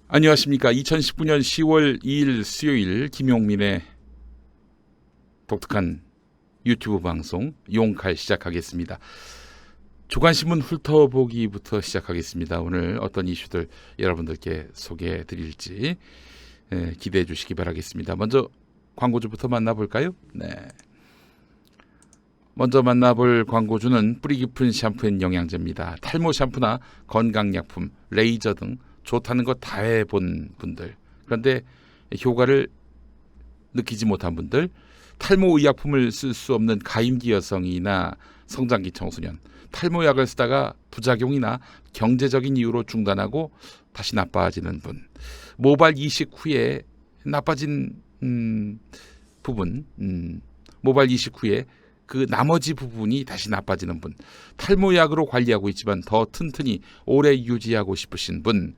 안녕하십니까. 2019년 10월 2일 수요일 김용민의 독특한 유튜브 방송 용칼 시작하겠습니다. 조간신문 훑어보기부터 시작하겠습니다. 오늘 어떤 이슈들 여러분들께 소개해 드릴지 기대해 주시기 바라겠습니다. 먼저 광고주부터 만나볼까요? 네. 먼저 만나볼 광고주는 뿌리 깊은 샴푸 앤 영양제입니다. 탈모 샴푸나 건강약품, 레이저 등 좋다는 거 다 해본 분들, 그런데 효과를 느끼지 못한 분들, 탈모 의약품을 쓸 수 없는 가임기 여성이나 성장기 청소년, 탈모약을 쓰다가 부작용이나 경제적인 이유로 중단하고 다시 나빠지는 분, 모발 이식 후에 나빠진 부분, 모발 이식 후에 그 나머지 부분이 다시 나빠지는 분, 탈모약으로 관리하고 있지만 더 튼튼히 오래 유지하고 싶으신 분,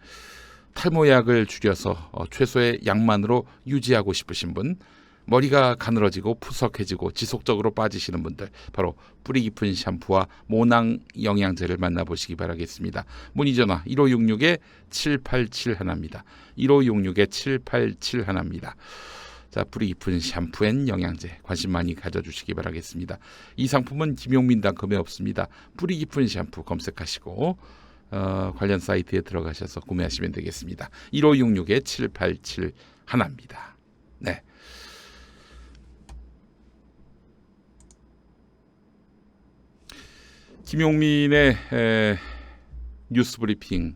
탈모약을 줄여서 최소의 양만으로 유지하고 싶으신 분, 머리가 가늘어지고 푸석해지고 지속적으로 빠지시는 분들, 바로 뿌리 깊은 샴푸와 모낭 영양제를 만나보시기 바라겠습니다. 문의전화 1566-7871입니다. 1566-7871입니다. 자, 뿌리 깊은 샴푸 앤 영양제 관심 많이 가져주시기 바라겠습니다. 이 상품은 김용민닷컴에 없습니다. 뿌리 깊은 샴푸 검색하시고 관련 사이트에 들어가셔서 구매하시면 되겠습니다. 1566-7871입니다. 네. 김용민의 뉴스 브리핑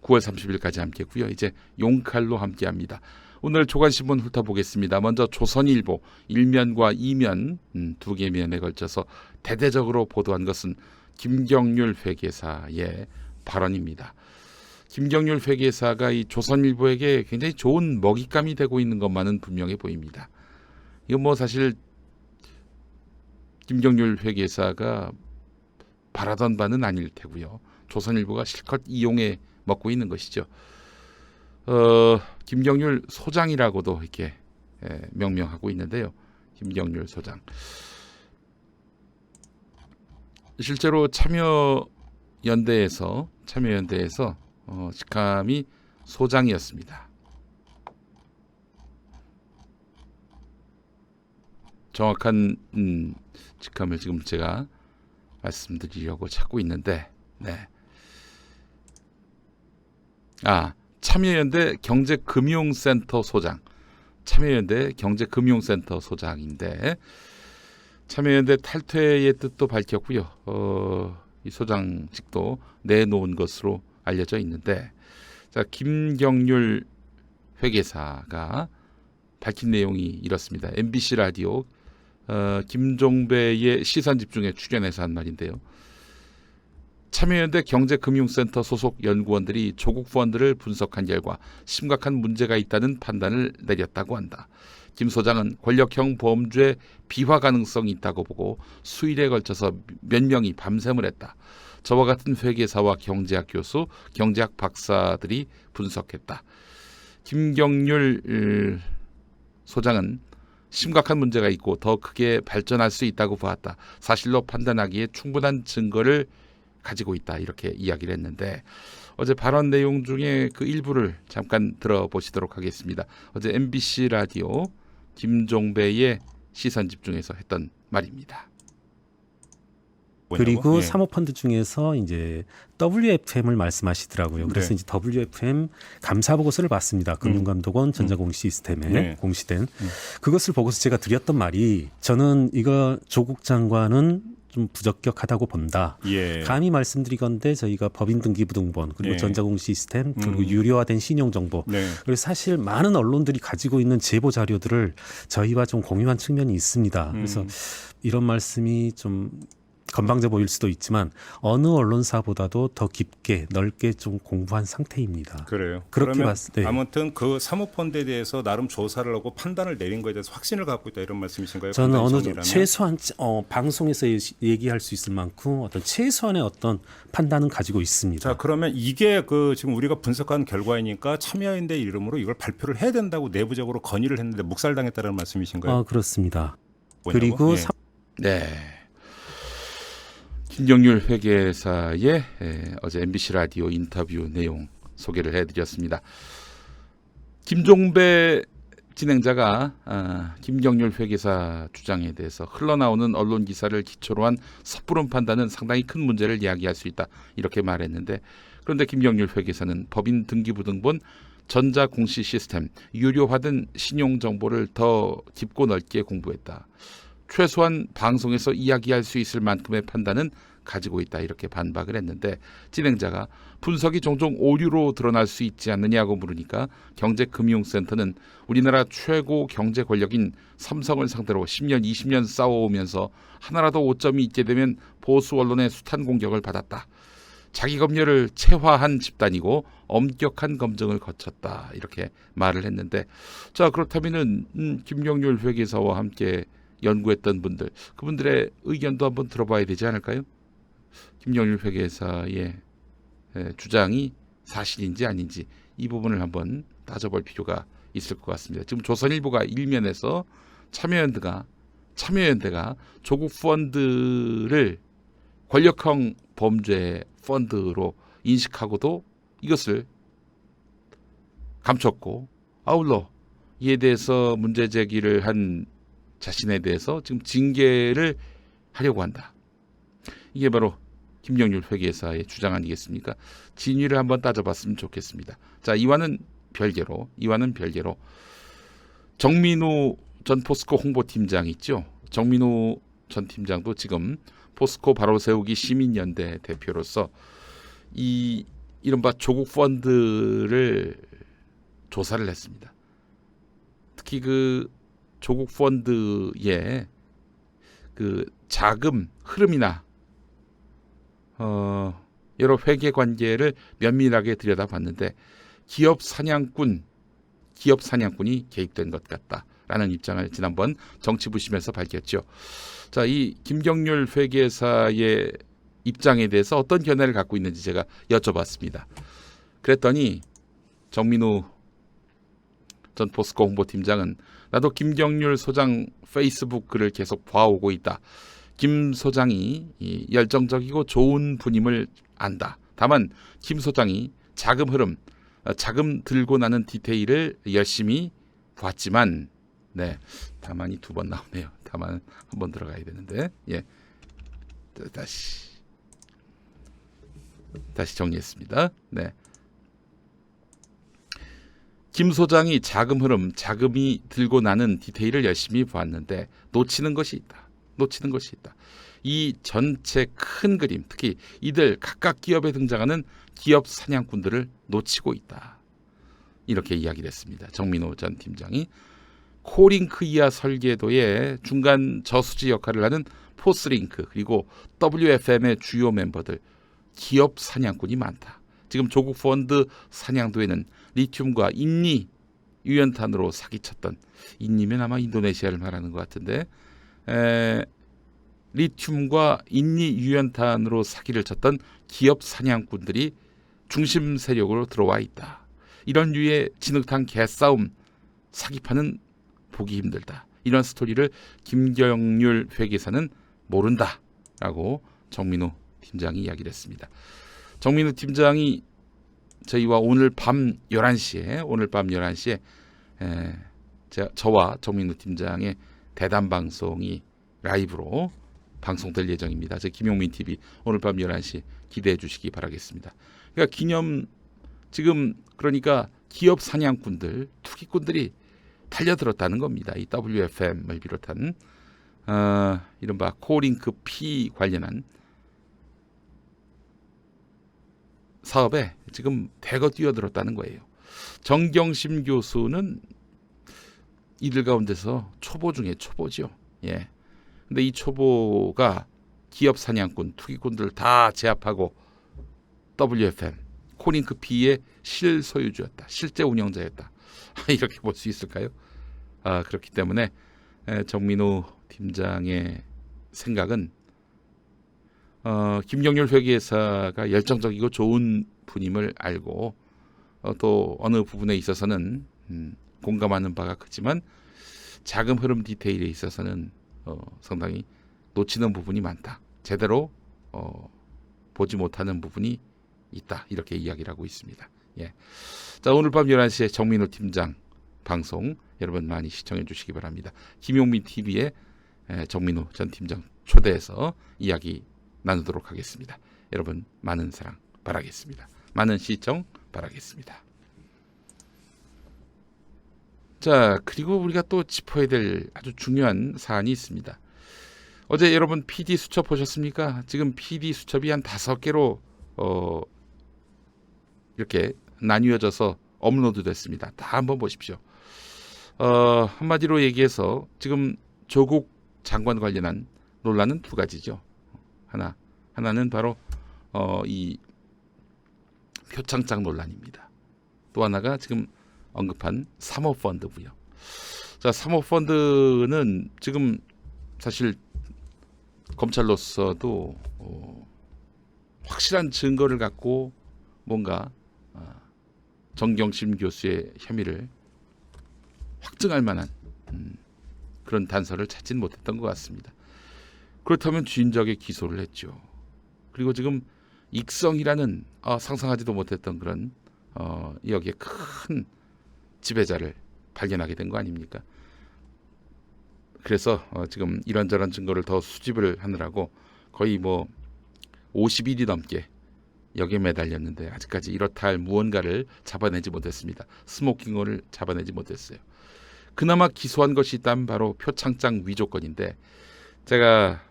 9월 30일까지 함께했고요. 이제 용칼로 함께합니다. 오늘 조간신문 훑어보겠습니다. 먼저 조선일보 1면과 2면 두 개 면에 걸쳐서 대대적으로 보도한 것은 김경률 회계사의 발언입니다. 김경률 회계사가 이 조선일보에게 굉장히 좋은 먹잇감이 되고 있는 것만은 분명해 보입니다. 이거 뭐 사실 김경률 회계사가 바라던 바는 아닐 테고요. 조선일보가 실컷 이용해 먹고 있는 것이죠. 김경률 소장이라고도 이렇게 명명하고 있는데요. 김경률 소장. 실제로 참여연대에서 직함이 소장이었습니다. 정확한 직함을 지금 제가 말씀드리려고 찾고 있는데, 네. 참여연대 경제금융센터 소장, 참여연대 경제금융센터 소장인데 참여연대 탈퇴의 뜻도 밝혔고요. 이 소장직도 내놓은 것으로 알려져 있는데, 자, 김경률 회계사가 밝힌 내용이 이렇습니다. MBC 라디오 김종배의 시선집중에 출연해서 한 말인데요. 참여연대 경제금융센터 소속 연구원들이 조국 펀드를 분석한 결과 심각한 문제가 있다는 판단을 내렸다고 한다. 김 소장은 권력형 범죄 비화 가능성이 있다고 보고 수일에 걸쳐서 몇 명이 밤샘을 했다. 저와 같은 회계사와 경제학 교수, 경제학 박사들이 분석했다. 김경률 소장은 심각한 문제가 있고 더 크게 발전할 수 있다고 보았다. 사실로 판단하기에 충분한 증거를 가지고 있다. 이렇게 이야기를 했는데, 어제 발언 내용 중에 그 일부를 잠깐 들어보시도록 하겠습니다. 어제 MBC 라디오 김종배의 시선 집중에서 했던 말입니다. 그리고 예. 사모펀드 중에서 이제 WFM을 말씀하시더라고요. 그래서 네. 이제 WFM 감사 보고서를 봤습니다. 금융감독원 전자공시 시스템에 네. 공시된 그것을 보고서 제가 드렸던 말이, 저는 이거 조국 장관은 좀 부적격하다고 본다. 예. 감히 말씀드리건대 저희가 법인등기부등본 그리고 예. 전자공시 시스템 그리고 유료화된 신용정보, 네. 그리고 사실 많은 언론들이 가지고 있는 제보 자료들을 저희와 좀 공유한 측면이 있습니다. 그래서 이런 말씀이 좀 건방져 보일 수도 있지만 어느 언론사보다도 더 깊게 넓게 좀 공부한 상태입니다. 그래요. 그렇게 그러면 네. 아무튼 그 사모펀드에 대해서 나름 조사를 하고 판단을 내린 거에 대해서 확신을 갖고 있다, 이런 말씀이신가요? 저는 어느 정도 정리라면? 최소한 방송에서 얘기할 수 있을 만큼 어떤 최소한의 어떤 판단은 가지고 있습니다. 자, 그러면 이게 그 지금 우리가 분석한 결과이니까 참여연대 이름으로 이걸 발표를 해야 된다고 내부적으로 건의를 했는데 묵살당했다는 말씀이신가요? 그렇습니다. 뭐냐고? 그리고 예. 네. 김경률 회계사의 어제 MBC 라디오 인터뷰 내용 소개를 해드렸습니다. 김종배 진행자가 김경률 회계사 주장에 대해서 흘러나오는 언론 기사를 기초로 한 섣부른 판단은 상당히 큰 문제를 야기할 수 있다 이렇게 말했는데, 그런데 김경률 회계사는 법인 등기부등본 전자공시 시스템, 유료화된 신용정보를 더 깊고 넓게 공부했다. 최소한 방송에서 이야기할 수 있을 만큼의 판단은 가지고 있다 이렇게 반박을 했는데, 진행자가 분석이 종종 오류로 드러날 수 있지 않느냐고 물으니까 경제금융센터는 우리나라 최고 경제 권력인 삼성을 상대로 10년 20년 싸워오면서 하나라도 오점이 있게 되면 보수 언론의 숱한 공격을 받았다. 자기 검열을 체화한 집단이고 엄격한 검증을 거쳤다 이렇게 말을 했는데, 자 그렇다면은 김경률 회계사와 함께 연구했던 분들, 그분들의 의견도 한번 들어봐야 되지 않을까요? 김경률 회계사의 주장이 사실인지 아닌지 이 부분을 한번 따져볼 필요가 있을 것 같습니다. 지금 조선일보가 일면에서 참여연대가 조국 펀드를 권력형 범죄 펀드로 인식하고도 이것을 감췄고, 아울러 이에 대해서 문제 제기를 한 자신에 대해서 지금 징계를 하려고 한다. 이게 바로 김경률 회계사의 주장 아니겠습니까? 진위를 한번 따져봤으면 좋겠습니다. 자, 이와는 별개로 정민우 전 포스코 홍보팀장 있죠. 정민우 전 팀장도 지금 포스코 바로 세우기 시민연대 대표로서 이 이른바 조국 펀드를 조사를 했습니다. 특히 그 조국 펀드의 그 자금 흐름이나 여러 회계 관계를 면밀하게 들여다봤는데 기업 사냥꾼이 개입된 것 같다라는 입장을 지난번 정치부심에서 밝혔죠. 자, 이 김경률 회계사의 입장에 대해서 어떤 견해를 갖고 있는지 제가 여쭤봤습니다. 그랬더니 정민우 전 포스코 홍보팀장은 나도 김경률 소장 페이스북 글을 계속 봐오고 있다. 김 소장이 열정적이고 좋은 분임을 안다. 다만 김 소장이 자금 흐름, 자금 들고 나는 디테일을 열심히 봤지만, 네, 다만이 두 번 나오네요. 다만 한 번 들어가야 되는데, 예, 다시 정리했습니다. 네. 김 소장이 자금 흐름, 자금이 들고 나는 디테일을 열심히 보았는데 놓치는 것이 있다. 이 전체 큰 그림, 특히 이들 각각 기업에 등장하는 기업 사냥꾼들을 놓치고 있다. 이렇게 이야기를 했습니다. 정민호 전 팀장이. 코링크 이하 설계도의 중간 저수지 역할을 하는 포스링크, 그리고 WFM의 주요 멤버들, 기업 사냥꾼이 많다. 지금 조국 펀드 사냥도에는 리튬과 인니 유연탄으로 사기쳤던, 인니면 아마 인도네시아를 말하는 것 같은데, 리튬과 인니 유연탄으로 사기를 쳤던 기업 사냥꾼들이 중심 세력으로 들어와 있다. 이런 류의 진흙탕 개싸움 사기파는 보기 힘들다. 이런 스토리를 김경률 회계사는 모른다라고 정민우 팀장이 이야기를 했습니다. 정민우 팀장이 저희와 오늘 밤 11시에 저와 정민우 팀장의 대담 방송이 라이브로 방송될 예정입니다. 저 김용민 TV 오늘 밤 11시 기대해 주시기 바라겠습니다. 그러니까 그러니까 기업 사냥꾼들, 투기꾼들이 달려들었다는 겁니다. 이 WFM을 비롯한 이른바 코링크 P 관련한 사업에 지금 대거 뛰어들었다는 거예요. 정경심 교수는 이들 가운데서 초보 중에 초보죠. 예. 근데 이 초보가 기업 사냥꾼, 투기꾼들을 다 제압하고 WFM, 코링크 P의 실소유주였다. 실제 운영자였다. 이렇게 볼 수 있을까요? 그렇기 때문에 정민우 팀장의 생각은 김경률 회계사가 열정적이고 좋은 분임을 알고 또 어느 부분에 있어서는 공감하는 바가 크지만 자금 흐름 디테일에 있어서는 상당히 놓치는 부분이 많다. 제대로 보지 못하는 부분이 있다. 이렇게 이야기를 하고 있습니다. 예. 자, 오늘 밤 11시에 정민호 팀장 방송 여러분 많이 시청해 주시기 바랍니다. 김용민 TV에 정민호 전 팀장 초대해서 이야기 나누도록 하겠습니다. 여러분 많은 사랑 바라겠습니다. 많은 시청 바라겠습니다. 자, 그리고 우리가 또 짚어야 될 아주 중요한 사안이 있습니다. 어제 여러분 PD 수첩 보셨습니까? 지금 PD 수첩이 한 5개로 이렇게 나뉘어져서 업로드 됐습니다. 다 한번 보십시오. 한마디로 얘기해서 지금 조국 장관 관련한 논란은 두 가지죠. 하나는 바로 이 표창장 논란입니다. 또 하나가 지금 언급한 사모펀드고요. 자, 사모펀드는 지금 사실 검찰로서도 확실한 증거를 갖고 뭔가 정경심 교수의 혐의를 확증할 만한 그런 단서를 찾진 못했던 것 같습니다. 그렇다면 주인적에 기소를 했죠. 그리고 지금 익성이라는 상상하지도 못했던 그런 여기에 큰 지배자를 발견하게 된 거 아닙니까? 그래서 지금 이런저런 증거를 더 수집을 하느라고 거의 뭐 50일이 넘게 여기에 매달렸는데 아직까지 이렇다 할 무언가를 잡아내지 못했습니다. 스모킹홀을 잡아내지 못했어요. 그나마 기소한 것이 있다면 바로 표창장 위조 건인데 제가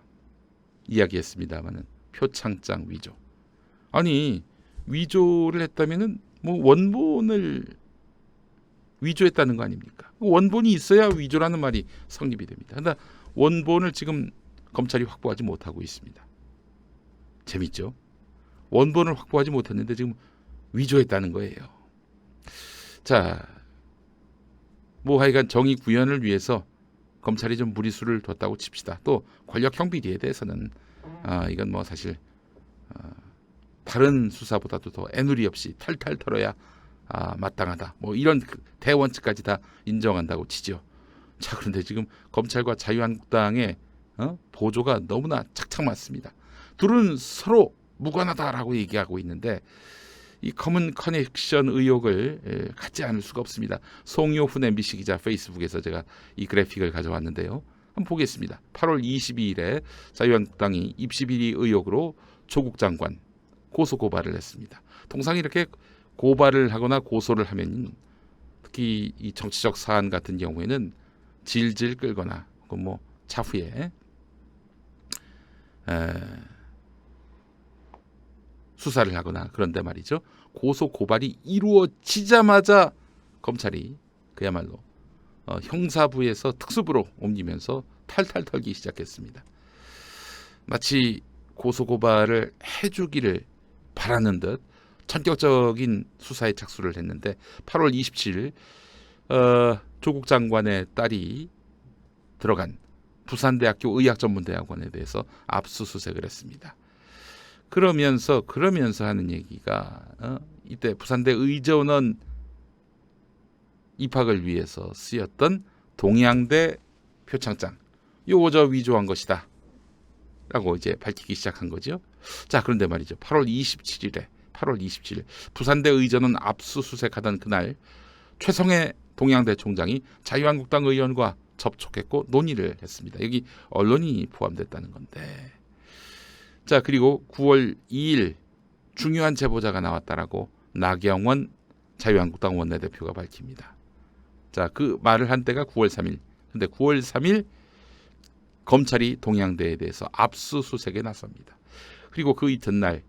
이야기했습니다마는 표창장 위조. 아니 위조를 했다면은 뭐 원본을 위조했다는 거 아닙니까? 원본이 있어야 위조라는 말이 성립이 됩니다. 그런데 원본을 지금 검찰이 확보하지 못하고 있습니다. 재밌죠? 원본을 확보하지 못했는데 지금 위조했다는 거예요. 자, 뭐 하여간 정의 구현을 위해서 검찰이 좀 무리수를 뒀다고 칩시다. 또 권력형 비리에 대해서는 이건 뭐 사실 다른 수사보다도 더 애누리 없이 탈탈 털어야 마땅하다. 뭐 이런 대원칙까지 다 인정한다고 치죠. 자, 그런데 지금 검찰과 자유한국당의 보조가 너무나 착착 맞습니다. 둘은 서로 무관하다라고 얘기하고 있는데 이 커먼 커넥션 의혹을 갖지 않을 수가 없습니다. 송요훈 MBC 기자 페이스북에서 제가 이 그래픽을 가져왔는데요. 한번 보겠습니다. 8월 22일에 자유한국당이 입시비리 의혹으로 조국 장관 고소 고발을 했습니다. 통상 이렇게 고발을 하거나 고소를 하면 특히 이 정치적 사안 같은 경우에는 질질 끌거나 혹은 뭐 차후에 수사를 하거나 그런데 말이죠. 고소 고발이 이루어지자마자 검찰이 그야말로 형사부에서 특수부로 옮기면서 탈탈 털기 시작했습니다. 마치 고소 고발을 해주기를 바라는 듯 전격적인 수사에 착수를 했는데 8월 27일 조국 장관의 딸이 들어간 부산대학교 의학전문대학원에 대해서 압수수색을 했습니다. 그러면서 하는 얘기가 이때 부산대 의전원 입학을 위해서 쓰였던 동양대 표창장 요거 저 위조한 것이다 라고 이제 밝히기 시작한 거죠. 자, 그런데 말이죠. 8월 27일 부산대 의전원 압수수색하던 그날 최성해 동양대 총장이 자유한국당 의원과 접촉했고 논의를 했습니다. 여기 언론이 포함됐다는 건데. 자, 그리고 9월 2일 중요한 제보자가 나왔다라고 나경원 자유한국당 원내대표가 밝힙니다. 자, 그 말을 한 때가 9월 3일. 근데 9월 3일 검찰이 동양대에 대해서 압수수색에 나섭니다. 그리고 그 이튿날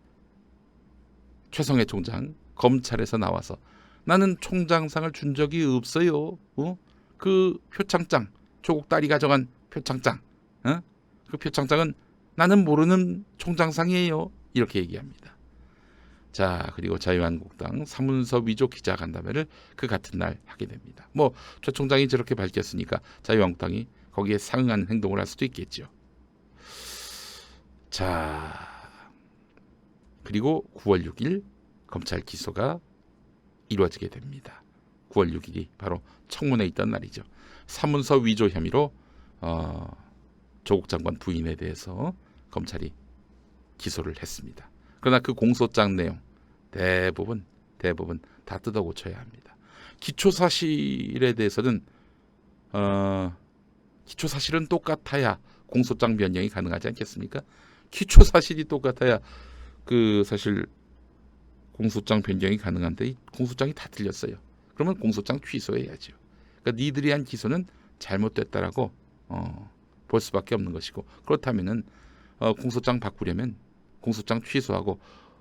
최성해 총장 검찰에서 나와서 나는 총장상을 준 적이 없어요. 그 표창장 조국 딸이 가져간 표창장 그 표창장은 나는 모르는 총장상이에요. 이렇게 얘기합니다. 자, 그리고 자유한국당 사문서 위조 기자간담회를 그 같은 날 하게 됩니다. 뭐 최 총장이 저렇게 밝혔으니까 자유한국당이 거기에 상응하는 행동을 할 수도 있겠죠. 자, 그리고 9월 6일 검찰 기소가 이루어지게 됩니다. 9월 6일이 바로 청문회에 있던 날이죠. 사문서 위조 혐의로 조국 장관 부인에 대해서 검찰이 기소를 했습니다. 그러나 그 공소장 내용 대부분 다 뜯어 고쳐야 합니다. 기초사실에 대해서는 기초사실은 똑같아야 공소장 변경이 가능하지 않겠습니까? 기초사실이 똑같아야 그 사실 공소장 변경이 가능한데 이 공소장이 다 틀렸어요. 그러면 공소장 취소해야죠. 그러니까 니들이 한 기소는 잘못됐다라고 볼 수밖에 없는 것이고, 그렇다면은 공소장 바꾸려면 공소장 취소하고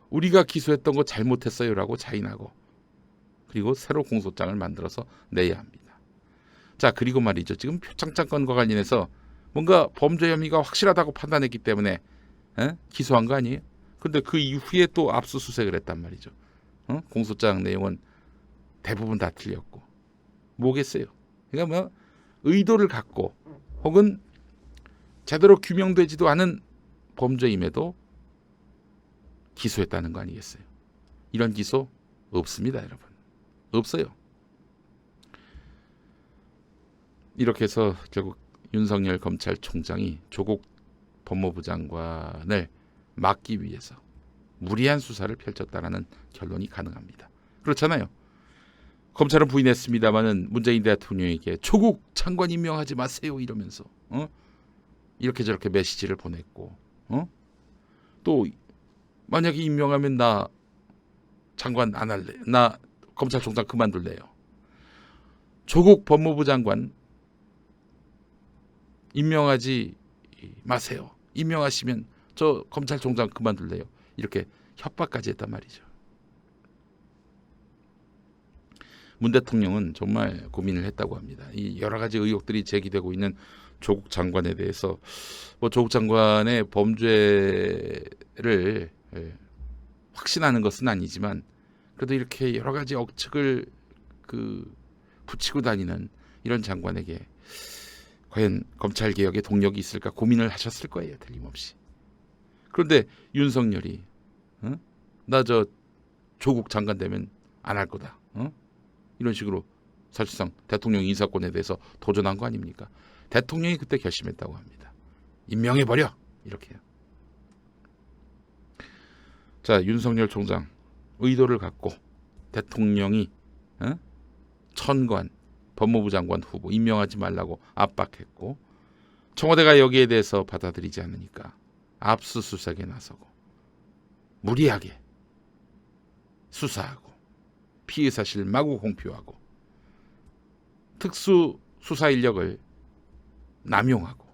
우리가 기소했던 거 잘못했어요라고 자인하고 그리고 새로 공소장을 만들어서 내야 합니다. 자, 그리고 말이죠. 지금 표창장 건과 관련해서 뭔가 범죄 혐의가 확실하다고 판단했기 때문에 기소한 거 아니에요? 근데 그 이후에 또 압수수색을 했단 말이죠. 공소장 내용은 대부분 다 틀렸고 뭐겠어요? 그러니까 뭐 의도를 갖고 혹은 제대로 규명되지도 않은 범죄임에도 기소했다는 거 아니겠어요? 이런 기소 없습니다, 여러분. 없어요. 이렇게 해서 결국 윤석열 검찰총장이 조국 법무부 장관을 막기 위해서 무리한 수사를 펼쳤다라는 결론이 가능합니다. 그렇잖아요. 검찰은 부인했습니다마는 문재인 대통령에게 조국 장관 임명하지 마세요 이러면서 이렇게 저렇게 메시지를 보냈고 또 만약에 임명하면 나 장관 안 할래, 나 검찰총장 그만둘래요. 조국 법무부 장관 임명하지 마세요. 임명하시면 저 검찰총장 그만둘래요. 이렇게 협박까지 했단 말이죠. 문 대통령은 정말 고민을 했다고 합니다. 이 여러 가지 의혹들이 제기되고 있는 조국 장관에 대해서 뭐 조국 장관의 범죄를 확신하는 것은 아니지만 그래도 이렇게 여러 가지 억측을 붙이고 다니는 이런 장관에게 과연 검찰 개혁의 동력이 있을까 고민을 하셨을 거예요, 틀림없이. 그런데 윤석열이 나 저 조국 장관 되면 안 할 거다. 이런 식으로 사실상 대통령 인사권에 대해서 도전한 거 아닙니까? 대통령이 그때 결심했다고 합니다. 임명해버려! 이렇게요. 자, 윤석열 총장 의도를 갖고 대통령이 천관 법무부 장관 후보 임명하지 말라고 압박했고 청와대가 여기에 대해서 받아들이지 않으니까 압수수색에 나서고 무리하게 수사하고 피의 사실 마구 공표하고 특수 수사 인력을 남용하고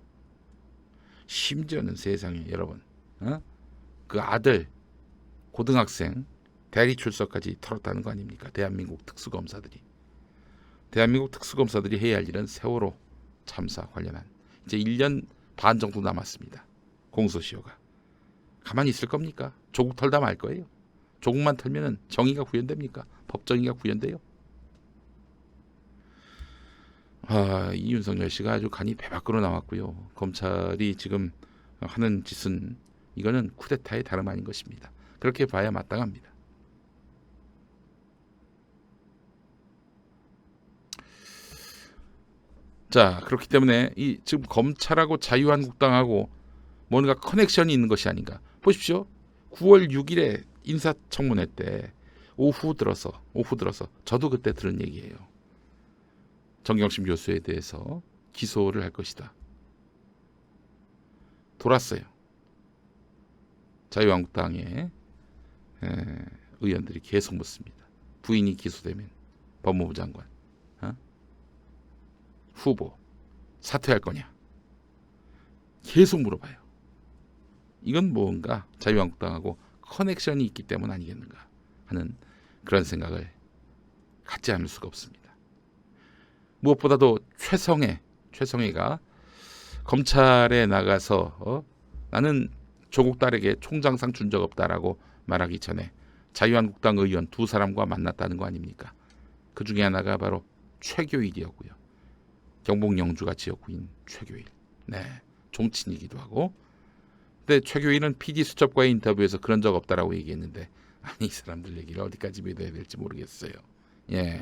심지어는 세상에 여러분 그 아들 고등학생 대리 출석까지 털었다는 거 아닙니까? 대한민국 특수검사들이 해야 할 일은 세월호 참사 관련한 이제 1년 반 정도 남았습니다. 공소시효가. 가만히 있을 겁니까? 조국 털다 말 거예요. 조국만 털면은 정의가 구현됩니까? 법정의가 구현돼요? 이 윤석열 씨가 아주 간이 배 밖으로 나왔고요. 검찰이 지금 하는 짓은 이거는 쿠데타의 다름 아닌 것입니다. 그렇게 봐야 마땅합니다. 자, 그렇기 때문에 이 지금 검찰하고 자유한국당하고 뭔가 커넥션이 있는 것이 아닌가. 보십시오. 9월 6일에 인사청문회 때 오후 들어서 저도 그때 들은 얘기예요. 정경심 교수에 대해서 기소를 할 것이다. 돌았어요. 자유한국당의 의원들이 계속 묻습니다. 부인이 기소되면 법무부 장관 후보 사퇴할 거냐 계속 물어봐요. 이건 뭔가 자유한국당하고 커넥션이 있기 때문 아니겠는가 하는 그런 생각을 갖지 않을 수가 없습니다. 무엇보다도 최성해가 검찰에 나가서 나는 조국 딸에게 총장상 준 적 없다라고 말하기 전에 자유한국당 의원 2사람과 만났다는 거 아닙니까? 그 중에 하나가 바로 최교일이었고요. 경북 영주가 지역구인 최교일. 네, 종친이기도 하고. 근데 최교일은 PD수첩과의 인터뷰에서 그런 적 없다라고 얘기했는데 아니 이 사람들 얘기를 어디까지 믿어야 될지 모르겠어요. 예.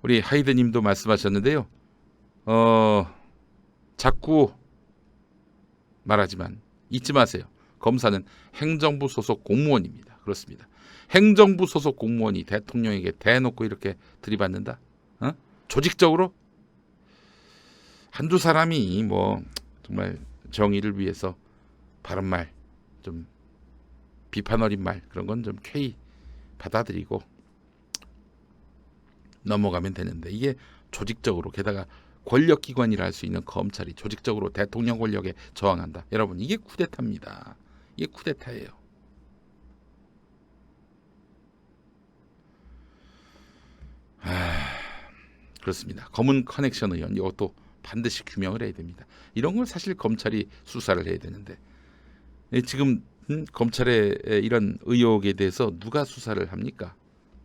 우리 하이드님도 말씀하셨는데요. 자꾸 말하지만 잊지 마세요. 검사는 행정부 소속 공무원입니다. 그렇습니다. 행정부 소속 공무원이 대통령에게 대놓고 이렇게 들이받는다. 어? 조직적으로 한두 사람이 뭐 정말 정의를 위해서 바른 말, 좀 비판 어린 말 그런 건 좀 쾌히 받아들이고 넘어가면 되는데 이게 조직적으로 게다가 권력기관이라 할 수 있는 검찰이 조직적으로 대통령 권력에 저항한다. 여러분 이게 쿠데타입니다. 이게 쿠데타예요. 그렇습니다. 검은 커넥션 의원 이것도 반드시 규명을 해야 됩니다. 이런 걸 사실 검찰이 수사를 해야 되는데 지금 검찰의 이런 의혹에 대해서 누가 수사를 합니까?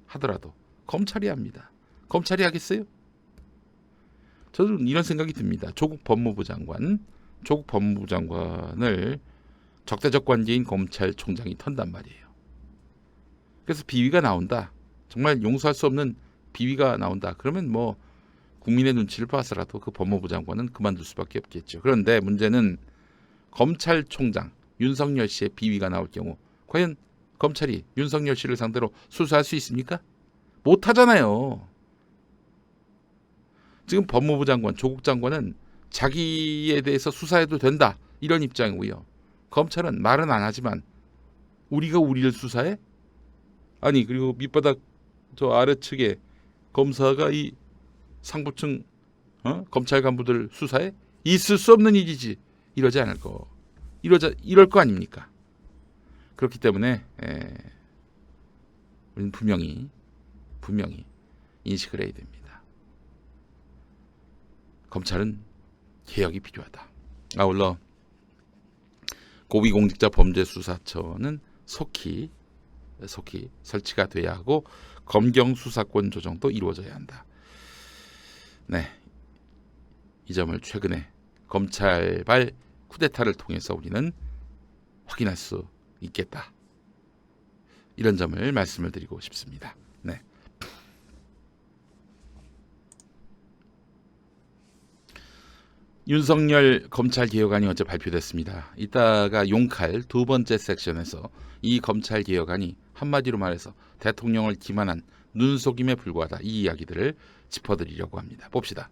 하더라도 검찰이 합니다. 검찰이 하겠어요? 저는 이런 생각이 듭니다. 조국 법무부 장관을 적대적 관계인 검찰총장이 턴단 말이에요. 그래서 비위가 나온다. 정말 용서할 수 없는 비위가 나온다. 그러면 뭐 국민의 눈치를 봐서라도 그 법무부 장관은 그만둘 수밖에 없겠죠. 그런데 문제는 검찰총장 윤석열 씨의 비위가 나올 경우 과연 검찰이 윤석열 씨를 상대로 수사할 수 있습니까? 못하잖아요. 지금 법무부 장관, 조국 장관은 자기에 대해서 수사해도 된다 이런 입장이고요. 검찰은 말은 안 하지만 우리가 우리를 수사해? 아니 그리고 밑바닥 저 아래측에 검사가 이 상부층 검찰 간부들 수사해? 있을 수 없는 일이지. 이러지 않을 거. 이럴 거 아닙니까? 그렇기 때문에 우리는 분명히 인식을 해야 됩니다. 검찰은 개혁이 필요하다. 아울러 고위공직자범죄수사처는 속히 설치가 돼야 하고 검경 수사권 조정도 이루어져야 한다. 네, 이 점을 최근에 검찰발 쿠데타를 통해서 우리는 확인할 수 있겠다. 이런 점을 말씀을 드리고 싶습니다. 네. 윤석열 검찰개혁안이 어제 발표됐습니다. 이따가 용칼 두 번째 섹션에서 이 검찰개혁안이 한마디로 말해서 대통령을 기만한 눈속임에 불과하다. 이 이야기들을 짚어드리려고 합니다. 봅시다.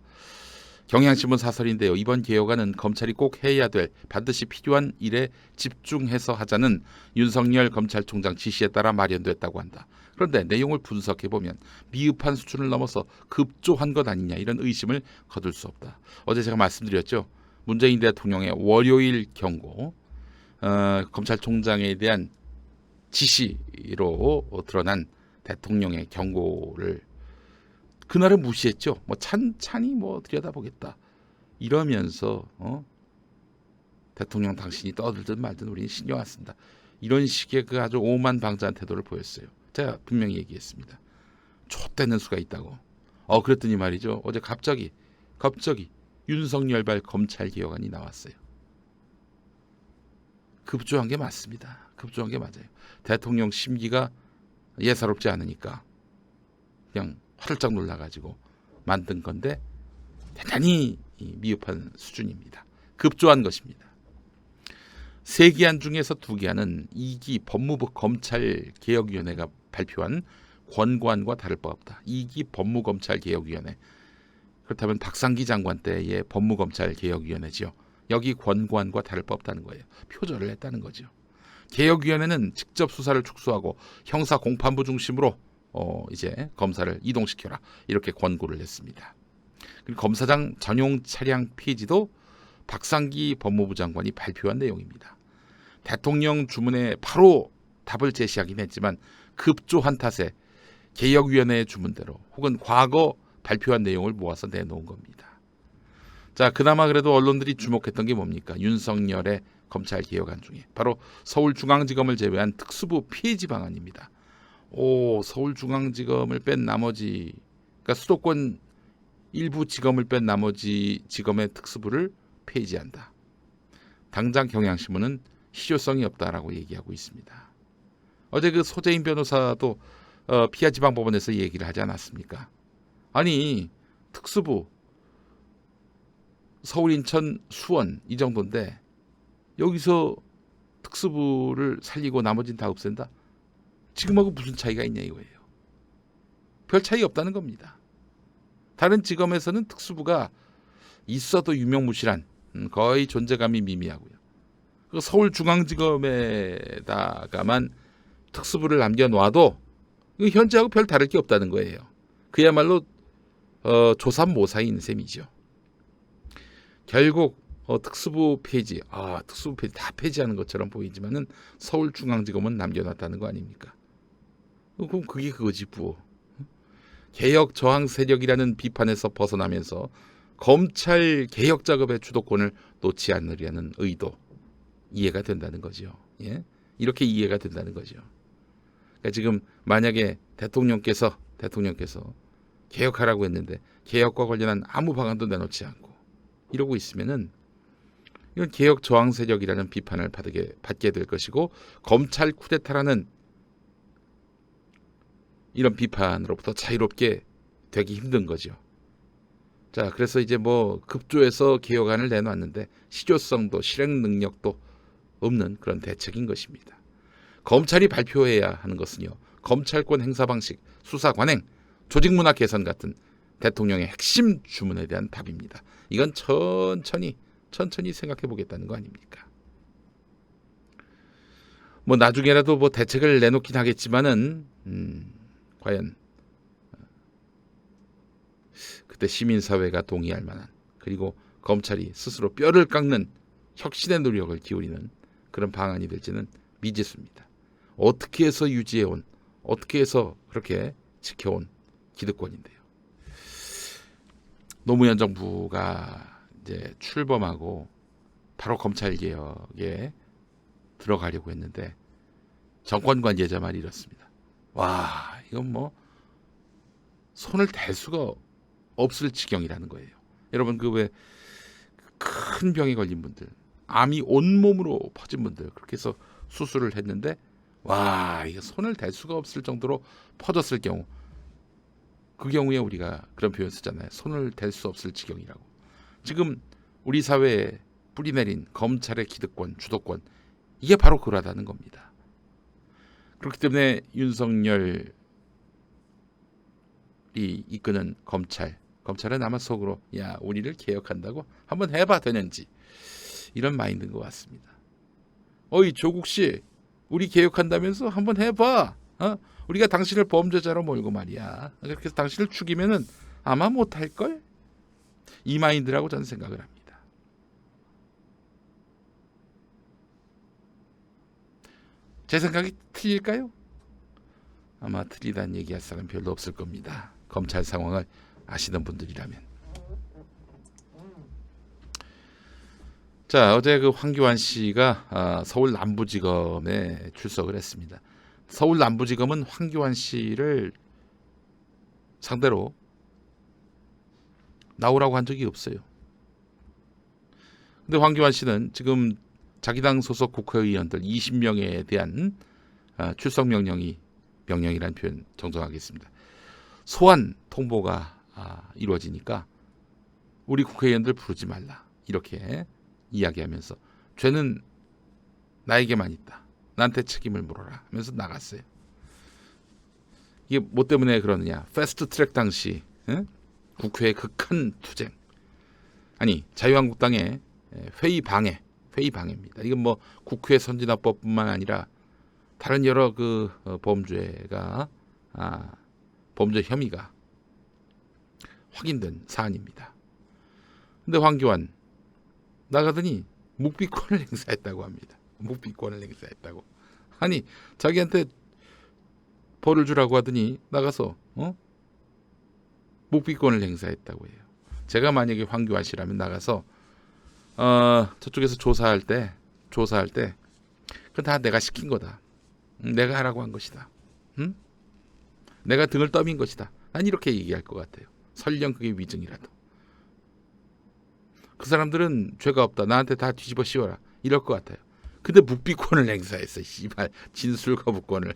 경향신문 사설인데요. 이번 개혁안은 검찰이 꼭 해야 될 반드시 필요한 일에 집중해서 하자는 윤석열 검찰총장 지시에 따라 마련됐다고 한다. 그런데 내용을 분석해보면 미흡한 수준을 넘어서 급조한 것 아니냐 이런 의심을 거둘 수 없다. 어제 제가 말씀드렸죠. 문재인 대통령의 월요일 경고 검찰총장에 대한 지시로 드러난 대통령의 경고를 그날은 무시했죠. 뭐 찬찬히 뭐 들여다보겠다 이러면서 대통령 당신이 떠들든 말든 우리는 신경 안 쓴다. 이런 식의 그 아주 오만방자한 태도를 보였어요. 제가 분명히 얘기했습니다. 좆되는 수가 있다고. 그랬더니 말이죠. 어제 갑자기 윤석열발 검찰개혁안이 나왔어요. 급조한 게 맞습니다. 급조한 게 맞아요. 대통령 심기가 예사롭지 않으니까 그냥 화들짝 놀라가지고 만든 건데 대단히 미흡한 수준입니다. 급조한 것입니다. 3기안 중에서 2기안은 2기 법무부 검찰개혁위원회가 발표한 권고안과 다를 바 없다. 2기 법무검찰개혁위원회. 그렇다면 박상기 장관 때의 법무검찰개혁위원회죠. 여기 권고안과 다를 바 없다는 거예요. 표절을 했다는 거죠. 개혁위원회는 직접 수사를 축소하고 형사 공판부 중심으로 이제 검사를 이동시켜라 이렇게 권고를 했습니다. 그리고 검사장 전용 차량 폐지도 박상기 법무부 장관이 발표한 내용입니다. 대통령 주문에 바로 답을 제시하긴 했지만 급조한 탓에 개혁위원회의 주문대로 혹은 과거 발표한 내용을 모아서 내놓은 겁니다. 자, 그나마 그래도 언론들이 주목했던 게 뭡니까? 윤석열의 검찰개혁안 중에 바로 서울중앙지검을 제외한 특수부 폐지 방안입니다. 서울중앙지검을 뺀 나머지 그러니까 수도권 일부 지검을 뺀 나머지 지검의 특수부를 폐지한다. 당장 경향신문은 실효성이 없다라고 얘기하고 있습니다. 어제 그 소재인 변호사도 피하지방법원에서 얘기를 하지 않았습니까? 아니 특수부 서울, 인천, 수원 이 정도인데 여기서 특수부를 살리고 나머지는 다 없앤다? 지금하고 무슨 차이가 있냐 이거예요. 별 차이 없다는 겁니다. 다른 지검에서는 특수부가 있어도 유명무실한 거의 존재감이 미미하고요. 그 서울중앙지검에다가만 특수부를 남겨놔도 현재하고 별 다를 게 없다는 거예요. 그야말로 조삼모사인 셈이죠. 결국 특수부 폐지, 특수부 폐지 다 폐지하는 것처럼 보이지만은 서울중앙지검은 남겨놨다는 거 아닙니까? 그럼 그게 그거지 뭐. 개혁 저항 세력이라는 비판에서 벗어나면서 검찰 개혁 작업의 주도권을 놓지 않으려는 의도 이해가 된다는 거죠. 예? 이렇게 이해가 된다는 거죠. 그러니까 지금 만약에 대통령께서 개혁하라고 했는데 개혁과 관련한 아무 방안도 내놓지 않고 이러고 있으면은 이건 개혁 저항 세력이라는 비판을 받게 될 것이고 검찰 쿠데타라는 이런 비판으로부터 자유롭게 되기 힘든 거죠. 자, 그래서 이제 뭐 급조해서 개혁안을 내놨는데 실효성도 실행 능력도 없는 그런 대책인 것입니다. 검찰이 발표해야 하는 것은요. 검찰권 행사 방식, 수사 관행, 조직 문화 개선 같은 대통령의 핵심 주문에 대한 답입니다. 이건 천천히 생각해 보겠다는 거 아닙니까? 뭐 나중에라도 뭐 대책을 내놓긴 하겠지만은 과연 그때 시민사회가 동의할 만한 그리고 검찰이 스스로 뼈를 깎는 혁신의 노력을 기울이는 그런 방안이 될지는 미지수입니다. 어떻게 해서 유지해온, 어떻게 해서 그렇게 지켜온 기득권인데요. 노무현 정부가 이제 출범하고 바로 검찰 개혁에 들어가려고 했는데 정권 관계자 말이 이렇습니다. 와, 이건 뭐 손을 댈 수가 없을 지경이라는 거예요. 여러분 그 왜 큰 병에 걸린 분들, 암이 온몸으로 퍼진 분들 그렇게 해서 수술을 했는데 와, 이거 손을 댈 수가 없을 정도로 퍼졌을 경우 그 경우에 우리가 그런 표현 쓰잖아요. 손을 댈 수 없을 지경이라고. 지금 우리 사회에 뿌리내린 검찰의 기득권, 주도권 이게 바로 그러하다는 겁니다. 그렇기 때문에 윤석열이 이끄는 검찰은 아마 속으로 야, 우리를 개혁한다고 한번 해봐 되는지 이런 마인드인 것 같습니다. 어이 조국 씨, 우리 개혁한다면서 한번 해봐. 우리가 당신을 범죄자로 몰고 말이야. 그렇게 해서 당신을 죽이면은 아마 못할 걸. 이 마인드라고 저는 생각을 합니다. 제 생각이 틀릴까요? 아마 틀리다는 얘기할 사람 별로 없을 겁니다. 검찰 상황을 아시는 분들이라면. 자, 어제 그 황교안 씨가 서울 남부지검에 출석을 했습니다. 서울 남부지검은 황교안 씨를 상대로 나오라고 한 적이 없어요. 근데 황교안 씨는 지금 자기 당 소속 국회의원들 20명에 대한 출석 명령이라는 표현 정정하겠습니다. 소환 통보가 이루어지니까 우리 국회의원들 부르지 말라 이렇게 이야기하면서 죄는 나에게만 있다. 나한테 책임을 물어라 하면서 나갔어요. 이게 뭐 때문에 그러느냐. 패스트트랙 당시 국회의 극한 투쟁. 아니 자유한국당의 회의 방해입니다. 이건 뭐 국회 선진화법뿐만 아니라 다른 여러 그 범죄 혐의가 확인된 사안입니다. 근데 황교안 나가더니 묵비권을 행사했다고 합니다. 묵비권을 행사했다고. 아니 자기한테 벌을 주라고 하더니 나가서 묵비권을 행사했다고 해요. 제가 만약에 황교안 씨라면 나가서 저쪽에서 조사할 때 그건 다 내가 시킨 거다. 내가 하라고 한 것이다. 응? 내가 등을 떠민 것이다. 난 이렇게 얘기할 것 같아요. 설령 그게 위증이라도. 그 사람들은 죄가 없다. 나한테 다 뒤집어 씌워라. 이럴 것 같아요. 근데 묵비권을 행사했어. 씨발 진술 거부권을.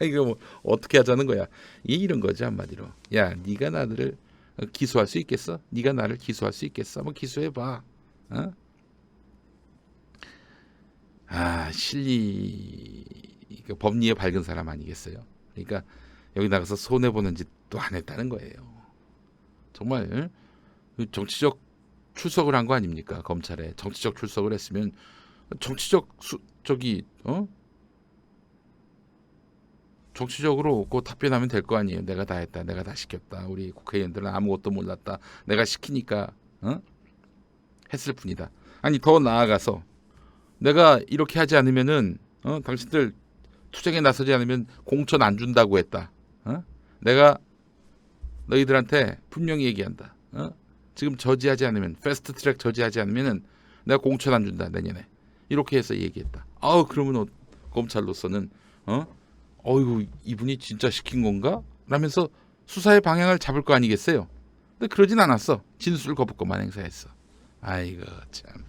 이거 뭐 어떻게 하자는 거야. 이런 거지 한마디로. 야, 네가 나를 기소할 수 있겠어? 네가 나를 기소할 수 있겠어? 한번 기소해봐. 실리 그 법리에 밝은 사람 아니겠어요? 그러니까 여기 나가서 손해 보는 짓도 안 했다는 거예요. 정말 정치적 출석을 한 거 아닙니까? 검찰에 정치적 출석을 했으면 정치적 정치적으로 그 답변하면 될 거 아니에요. 내가 다 했다, 내가 다 시켰다. 우리 국회의원들은 아무것도 몰랐다. 내가 시키니까 했을 뿐이다. 아니 더 나아가서 내가 이렇게 하지 않으면은 당신들 투쟁에 나서지 않으면 공천 안 준다고 했다. 내가 너희들한테 분명히 얘기한다. 지금 저지하지 않으면 패스트트랙 저지하지 않으면은 내가 공천 안 준다 내년에. 이렇게 해서 얘기했다. 그러면 검찰로서는 어이구 이분이 진짜 시킨 건가? 라면서 수사의 방향을 잡을 거 아니겠어요? 근데 그러진 않았어. 진술 거부권만 행사했어. 아이고 참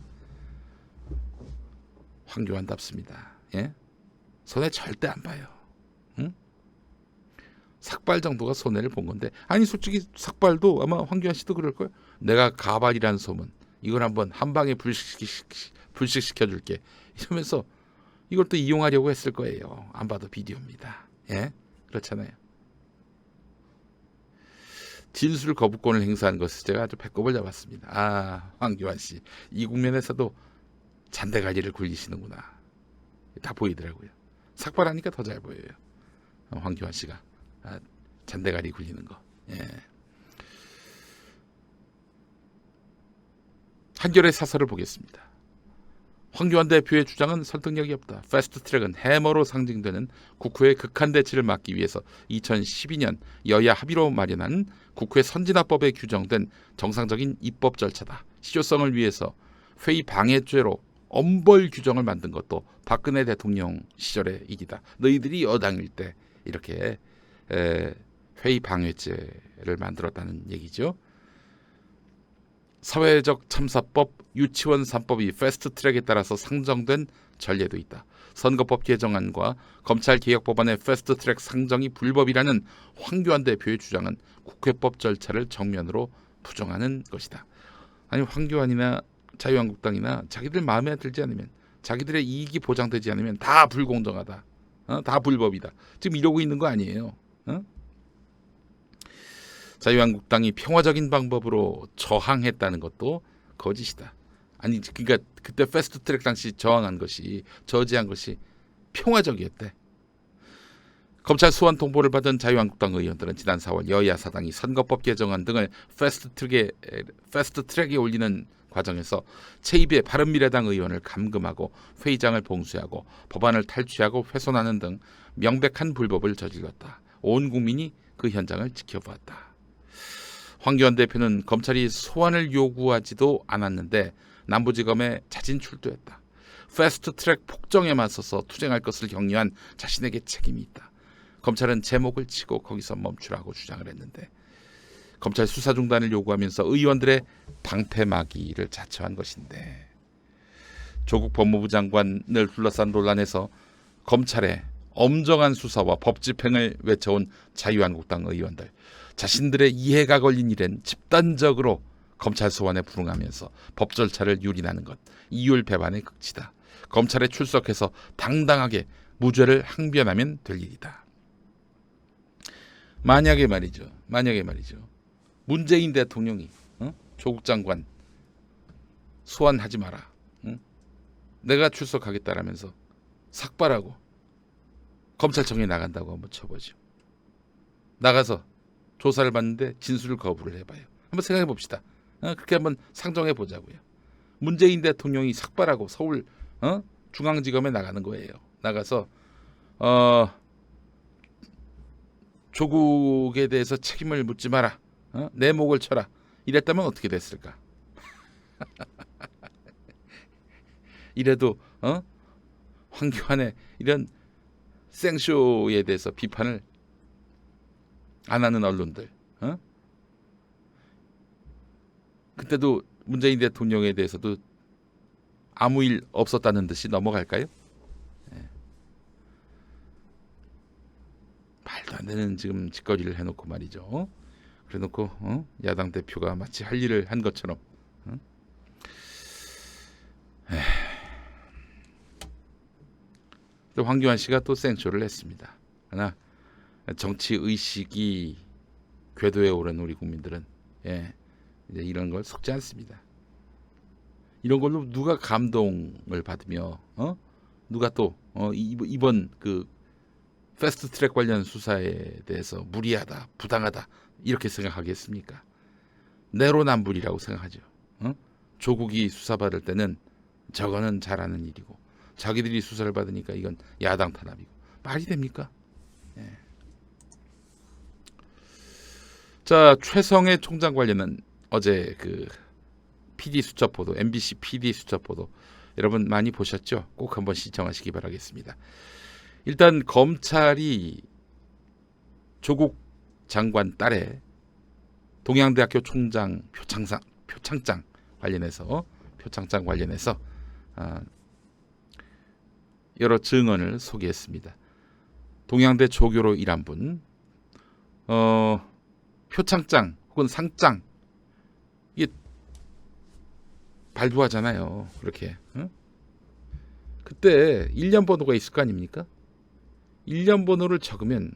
황교안답습니다. 예? 손해 절대 안 봐요. 응? 삭발 정도가 손해를 본 건데 아니 솔직히 삭발도 아마 황교안 씨도 그럴 거예요. 내가 가발이라는 소문 이걸 한번 한 방에 불식시켜줄게 이러면서 이걸 또 이용하려고 했을 거예요. 안 봐도 비디오입니다. 예? 그렇잖아요. 진술 거부권을 행사한 것을 제가 아주 배꼽을 잡았습니다. 황교안 씨 이 국면에서도 잔대가리를 굴리시는구나. 다 보이더라고요. 삭발하니까 더 잘 보여요. 황교안 씨가 잔대가리 굴리는 거. 예. 한겨레 사설을 보겠습니다. 황교안 대표의 주장은 설득력이 없다. 패스트트랙은 해머로 상징되는 국회의 극한 대치를 막기 위해서 2012년 여야 합의로 마련한 국회 선진화법에 규정된 정상적인 입법 절차다. 실효성을 위해서 회의 방해죄로 엄벌 규정을 만든 것도 박근혜 대통령 시절의 일이다. 너희들이 여당일 때 이렇게 회의 방해죄를 만들었다는 얘기죠. 사회적 참사법, 유치원 3법이 패스트트랙에 따라서 상정된 전례도 있다. 선거법 개정안과 검찰개혁 법안의 패스트트랙 상정이 불법이라는 황교안 대표의 주장은 국회법 절차를 정면으로 부정하는 것이다. 아니 황교안이나 자유한국당이나 자기들 마음에 들지 않으면 자기들의 이익이 보장되지 않으면 다 불공정하다. 다 불법이다. 지금 이러고 있는 거 아니에요. 자유한국당이 평화적인 방법으로 저항했다는 것도 거짓이다. 아니 그러니까 그때 패스트트랙 당시 저항한 것이 저지한 것이 평화적이었대. 검찰 소환 통보를 받은 자유한국당 의원들은 지난 4월 여야 사당이 선거법 개정안 등을 패스트트랙에 올리는 과정에서 최입의 바른미래당 의원을 감금하고 회의장을 봉쇄하고 법안을 탈취하고 훼손하는 등 명백한 불법을 저질렀다. 온 국민이 그 현장을 지켜보았다. 황교안 대표는 검찰이 소환을 요구하지도 않았는데 남부지검에 자진 출두했다. 패스트트랙 폭정에 맞서서 투쟁할 것을 격려한 자신에게 책임이 있다. 검찰은 제목을 치고 거기서 멈추라고 주장을 했는데 검찰 수사 중단을 요구하면서 의원들의 방패막이를 자처한 것인데 조국 법무부 장관을 둘러싼 논란에서 검찰의 엄정한 수사와 법 집행을 외쳐온 자유한국당 의원들 자신들의 이해가 걸린 일엔 집단적으로 검찰 소환에 불응하면서 법 절차를 유린하는 것 이율배반의 극치다. 검찰에 출석해서 당당하게 무죄를 항변하면 될 일이다. 만약에 말이죠. 문재인 대통령이 조국 장관 소환하지 마라. 내가 출석하겠다라면서 삭발하고 검찰청에 나간다고 한번 쳐보죠. 나가서 조사를 받는데 진술 거부를 해봐요. 한번 생각해 봅시다. 그렇게 한번 상정해 보자고요. 문재인 대통령이 삭발하고 서울 중앙지검에 나가는 거예요. 나가서 조국에 대해서 책임을 묻지 마라. 내 목을 쳐라. 이랬다면 어떻게 됐을까? 이래도 황교안의 이런 생쇼에 대해서 비판을 안 하는 언론들, 그때도 문재인 대통령에 대해서도 아무 일 없었다는 듯이 넘어갈까요? 말도 안 되는 지금 짓거리를 해놓고 말이죠. 그래놓고 야당 대표가 마치 할 일을 한 것처럼. 또 황교안 씨가 또 생쇼를 했습니다. 하나 정치 의식이 궤도에 오른 우리 국민들은 이제 이런 걸 속지 않습니다. 이런 걸로 누가 감동을 받으며 누가 또 이번 그 패스트트랙 관련 수사에 대해서 무리하다, 부당하다 이렇게 생각하겠습니까? 내로남불이라고 생각하죠. 조국이 수사받을 때는 저거는 잘하는 일이고 자기들이 수사를 받으니까 이건 야당 탄압이고 말이 됩니까? 예. 자, 최성해 총장 관련은 어제 그 PD 수첩 보도, MBC PD 수첩 보도 여러분 많이 보셨죠? 꼭 한번 시청하시기 바라겠습니다. 일단 검찰이 조국 장관 딸의 동양대학교 총장 표창장 관련해서 여러 증언을 소개했습니다. 동양대 조교로 일한 분, 표창장 혹은 상장 이게 발부하잖아요. 그렇게. 그때 1년 번호가 있을 거 아닙니까? 1년 번호를 적으면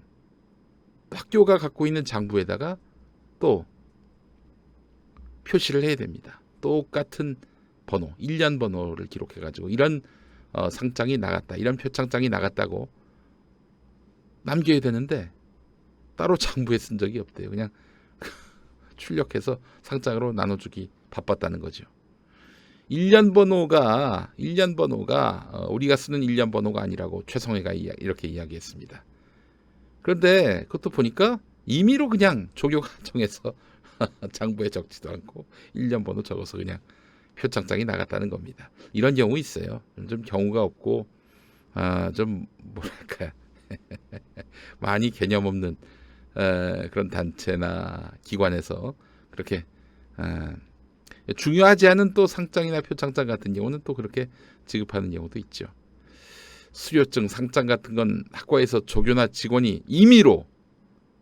학교가 갖고 있는 장부에다가 또 표시를 해야 됩니다. 똑같은 번호, 1년 번호를 기록해가지고 이런 상장이 나갔다, 이런 표창장이 나갔다고 남겨야 되는데 따로 장부에 쓴 적이 없대요. 그냥 출력해서 상장으로 나눠주기 바빴다는 거죠. 1년 번호가 우리가 쓰는 1년 번호가 아니라고 최성해가 이렇게 이야기했습니다. 그런데 그것도 보니까 임의로 그냥 조교가 정해서 장부에 적지도 않고 1년 번호 적어서 그냥 표창장이 나갔다는 겁니다. 이런 경우 있어요. 좀 경우가 없고 좀 뭐랄까 많이 개념 없는 그런 단체나 기관에서 그렇게 중요하지 않은 또 상장이나 표창장 같은 경우는 또 그렇게 지급하는 경우도 있죠. 수료증, 상장 같은 건 학과에서 조교나 직원이 임의로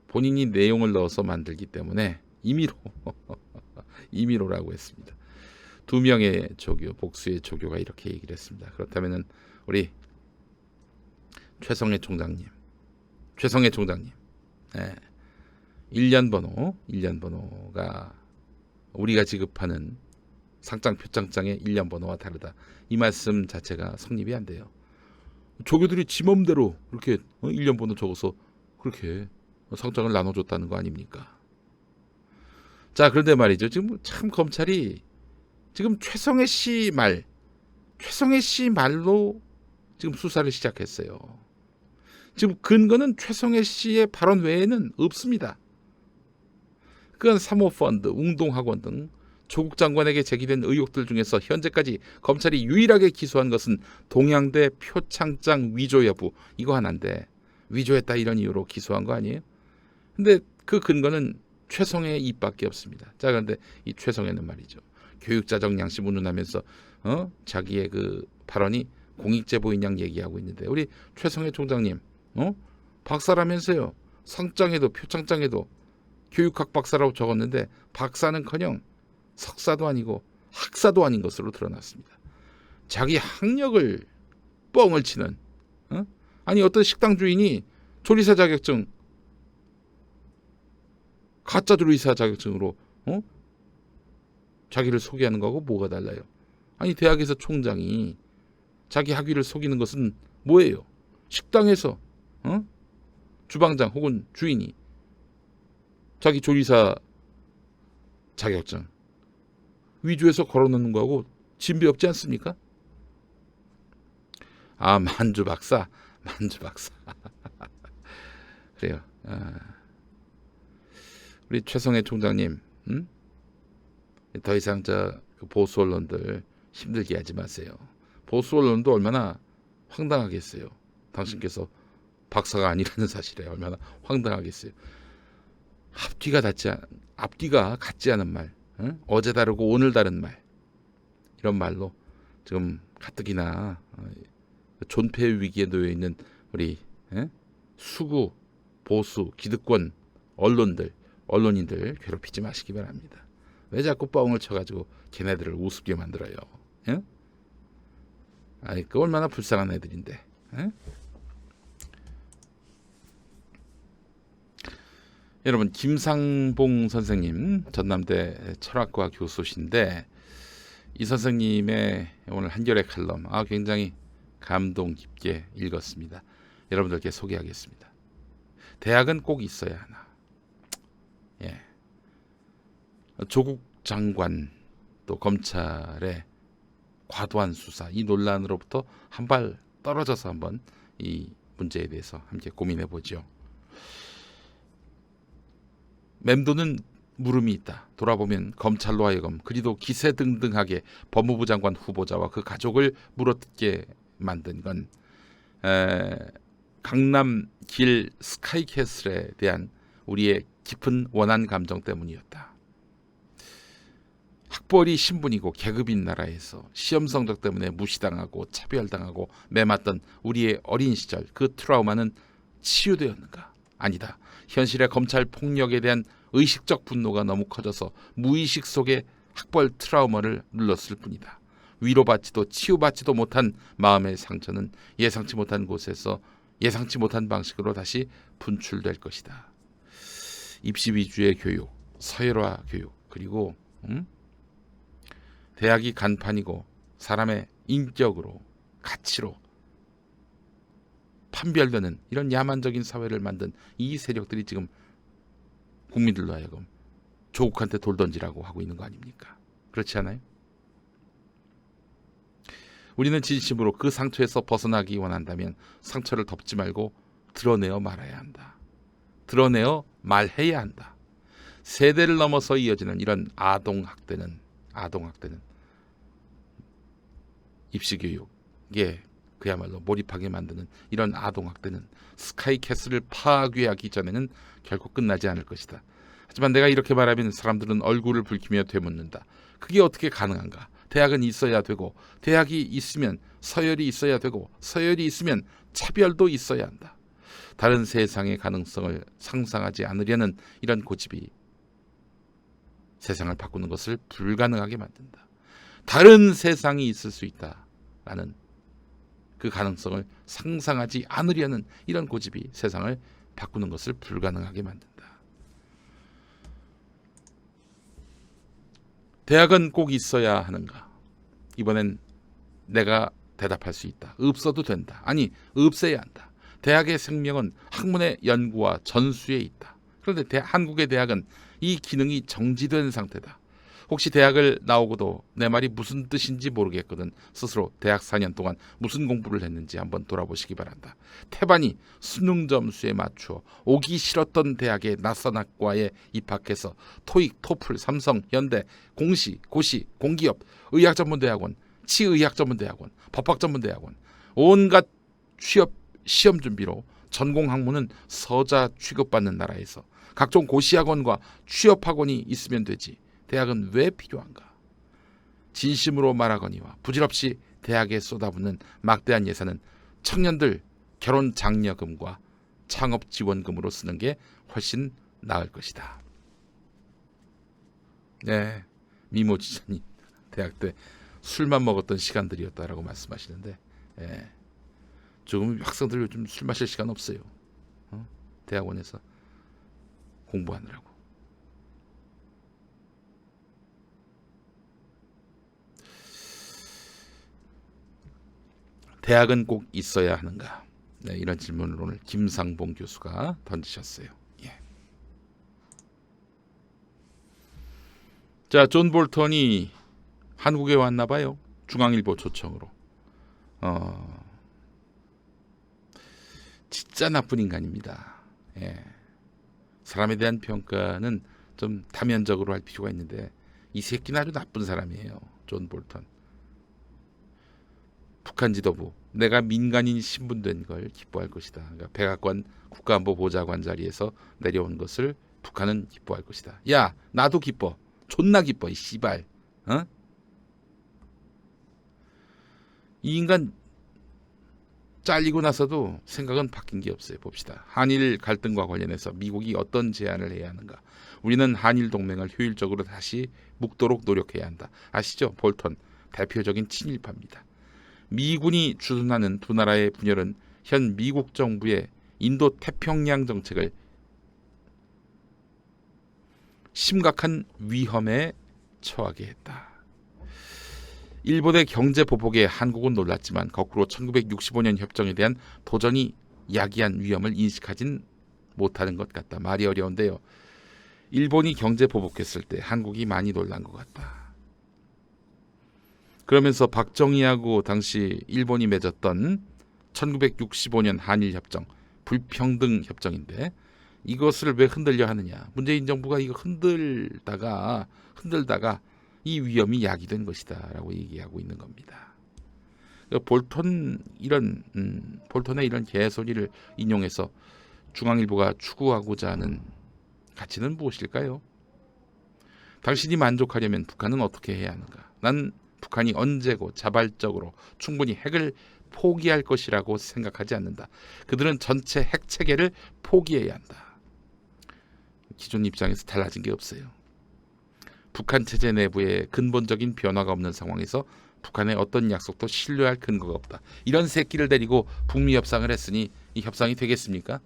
본인이 내용을 넣어서 만들기 때문에 임의로라고 했습니다. 2명의 조교, 복수의 조교가 이렇게 얘기를 했습니다. 그렇다면은 우리 최성해 총장님, 1년 번호가 우리가 지급하는 상장 표창장의 1년 번호와 다르다. 이 말씀 자체가 성립이 안 돼요. 조교들이 지 맘대로 이렇게 1년 번호 적어서 그렇게 상장을 나눠줬다는 거 아닙니까? 자, 그런데 말이죠. 지금 참 검찰이 지금 최성해 씨 말로 지금 수사를 시작했어요. 지금 근거는 최성해 씨의 발언 외에는 없습니다. 그건 사모펀드, 웅동학원 등 조국 장관에게 제기된 의혹들 중에서 현재까지 검찰이 유일하게 기소한 것은 동양대 표창장 위조 여부 이거 하나인데 위조했다 이런 이유로 기소한 거 아니에요? 근데 그 근거는 최성해의 입밖에 없습니다. 자, 그런데 이 최성해는 말이죠. 교육자적 양심 운운하면서 자기의 그 발언이 공익제보인 양 얘기하고 있는데 우리 최성해 총장님 박사라면서요. 상장에도 표창장에도 교육학 박사라고 적었는데 박사는커녕 석사도 아니고 학사도 아닌 것으로 드러났습니다. 자기 학력을 뻥을 치는 아니 어떤 식당 주인이 조리사 자격증 가짜 조리사 자격증으로 자기를 소개하는 거하고 뭐가 달라요? 아니 대학에서 총장이 자기 학위를 속이는 것은 뭐예요? 식당에서 주방장 혹은 주인이 자기 조리사 자격증 위조해서 걸어놓는 거하고 진배 없지 않습니까? 아, 만주 박사. 그래요. 우리 최성해 총장님, 더 이상 보수 언론들 힘들게 하지 마세요. 보수 언론도 얼마나 황당하겠어요. 당신께서 박사가 아니라는 사실에 얼마나 황당하겠어요. 앞뒤가 같지 않은 말, 어제 다르고 오늘 다른 말, 이런 말로 지금 가뜩이나 존폐 위기에 놓여 있는 우리 수구, 보수, 기득권 언론인들 괴롭히지 마시기 바랍니다. 왜 자꾸 뻥을 쳐가지고 걔네들을 우습게 만들어요? 아이, 그 얼마나 불쌍한 애들인데. 여러분, 김상봉 선생님 전남대 철학과 교수신데 이 선생님의 오늘 한겨레 칼럼 굉장히 감동 깊게 읽었습니다. 여러분들께 소개하겠습니다. 대학은 꼭 있어야 하나. 예. 조국 장관 또 검찰의 과도한 수사 이 논란으로부터 한 발 떨어져서 한번 이 문제에 대해서 함께 고민해 보죠. 맴도는 물음이 있다. 돌아보면 검찰로 하여금 그리도 기세등등하게 법무부 장관 후보자와 그 가족을 물어뜯게 만든 건 강남 길 스카이캐슬에 대한 우리의 깊은 원한 감정 때문이었다. 학벌이 신분이고 계급인 나라에서 시험 성적 때문에 무시당하고 차별당하고 매맞던 우리의 어린 시절 그 트라우마는 치유되었는가? 아니다. 현실의 검찰 폭력에 대한 의식적 분노가 너무 커져서 무의식 속에 학벌 트라우마를 눌렀을 뿐이다. 위로받지도 치유받지도 못한 마음의 상처는 예상치 못한 곳에서 예상치 못한 방식으로 다시 분출될 것이다. 입시 위주의 교육, 서열화 교육, 그리고 대학이 간판이고 사람의 인격으로 가치로 판별되는 이런 야만적인 사회를 만든 이 세력들이 지금 국민들로 하여금 조국한테 돌 던지라고 하고 있는 거 아닙니까? 그렇지 않아요? 우리는 진심으로 그 상처에서 벗어나기 원한다면 상처를 덮지 말고 드러내어 말아야 한다. 드러내어 말해야 한다. 세대를 넘어서 이어지는 이런 아동학대는 입시교육에 그야말로 몰입하게 만드는 이런 아동학대는 스카이캐슬을 파괴하기 전에는 결코 끝나지 않을 것이다. 하지만 내가 이렇게 말하면 사람들은 얼굴을 붉히며 되묻는다. 그게 어떻게 가능한가? 대학은 있어야 되고 대학이 있으면 서열이 있어야 되고 서열이 있으면 차별도 있어야 한다. 다른 세상의 가능성을 상상하지 않으려는 이런 고집이 세상을 바꾸는 것을 불가능하게 만든다. 다른 세상이 있을 수 있다라는 그 가능성을 상상하지 않으려는 이런 고집이 세상을 바꾸는 것을 불가능하게 만든다. 대학은 꼭 있어야 하는가? 이번엔 내가 대답할 수 있다. 없어도 된다. 아니, 없애야 한다. 대학의 생명은 학문의 연구와 전수에 있다. 그런데 한국의 대학은 이 기능이 정지된 상태다. 혹시 대학을 나오고도 내 말이 무슨 뜻인지 모르겠거든 스스로 대학 4년 동안 무슨 공부를 했는지 한번 돌아보시기 바란다. 태반이 수능 점수에 맞추어 오기 싫었던 대학의 낯선 학과에 입학해서 토익, 토플, 삼성, 연대, 공시, 고시, 공기업, 의학전문대학원, 치의학전문대학원, 법학전문대학원 온갖 취업 시험 준비로 전공 학문은 서자 취급받는 나라에서 각종 고시학원과 취업학원이 있으면 되지 대학은 왜 필요한가? 진심으로 말하거니와 부질없이 대학에 쏟아붓는 막대한 예산은 청년들 결혼 장려금과 창업 지원금으로 쓰는 게 훨씬 나을 것이다. 네, 미모 지사님 대학 때 술만 먹었던 시간들이었다라고 말씀하시는데 조금 학생들 요즘 술 마실 시간 없어요. 대학원에서 공부하느라고. 대학은 꼭 있어야 하는가? 네, 이런 질문을 오늘 김상봉 교수가 던지셨어요. 예. 자, 존 볼턴이 한국에 왔나 봐요. 중앙일보 초청으로. 진짜 나쁜 인간입니다. 예. 사람에 대한 평가는 좀 다면적으로 할 필요가 있는데 이 새끼는 아주 나쁜 사람이에요. 존 볼턴. 북한 지도부 내가 민간인 신분된 걸 기뻐할 것이다. 그러니까 백악관 국가안보보좌관 자리에서 내려온 것을 북한은 기뻐할 것이다. 야, 나도 기뻐. 존나 기뻐. 이 씨발. 이 인간 잘리고 나서도 생각은 바뀐 게 없어요. 봅시다. 한일 갈등과 관련해서 미국이 어떤 제안을 해야 하는가. 우리는 한일 동맹을 효율적으로 다시 묶도록 노력해야 한다. 아시죠? 볼턴 대표적인 친일파입니다. 미군이 주둔하는 두 나라의 분열은 현 미국 정부의 인도 태평양 정책을 심각한 위험에 처하게 했다. 일본의 경제 보복에 한국은 놀랐지만 거꾸로 1965년 협정에 대한 도전이 야기한 위험을 인식하진 못하는 것 같다. 말이 어려운데요. 일본이 경제 보복했을 때 한국이 많이 놀란 것 같다. 그러면서 박정희하고 당시 일본이 맺었던 1965년 한일협정, 불평등 협정인데 이것을 왜 흔들려 하느냐. 문재인 정부가 이거 흔들다가 이 위험이 야기된 것이다 라고 얘기하고 있는 겁니다. 볼턴의 이런 개소리를 인용해서 중앙일보가 추구하고자 하는 가치는 무엇일까요? 당신이 만족하려면 북한은 어떻게 해야 하는가? 난 북한이 언제고 자발적으로 충분히 핵을 포기할 것이라고 생각하지 않는다. 그들은 전체 핵 체계를 포기해야 한다. 기존 입장에서 달라진 게 없어요. 북한 체제 내부에 근본적인 변화가 없는 상황에서 북한의 어떤 약속도 신뢰할 근거가 없다. 이런 새끼를 데리고 북미 협상을 했으니 이 협상이 되겠습니까?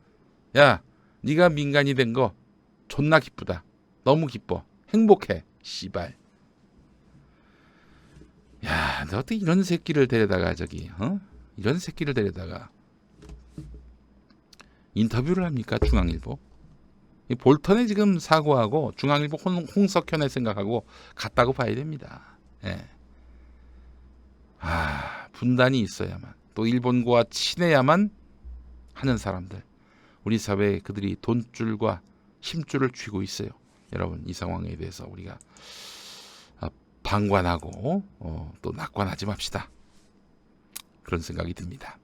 야, 네가 민간이 된 거 존나 기쁘다. 너무 기뻐. 행복해. 씨발. 야, 너 어떻게 이런 새끼를 데려다가 이런 새끼를 데려다가 인터뷰를 합니까? 중앙일보. 볼턴에 지금 사고하고 중앙일보 홍석현의 생각하고 같다고 봐야 됩니다. 예. 분단이 있어야만, 또 일본과 친해야만 하는 사람들, 우리 사회에 그들이 돈줄과 힘줄을 쥐고 있어요. 여러분, 이 상황에 대해서 우리가 방관하고 또 낙관하지 맙시다. 그런 생각이 듭니다.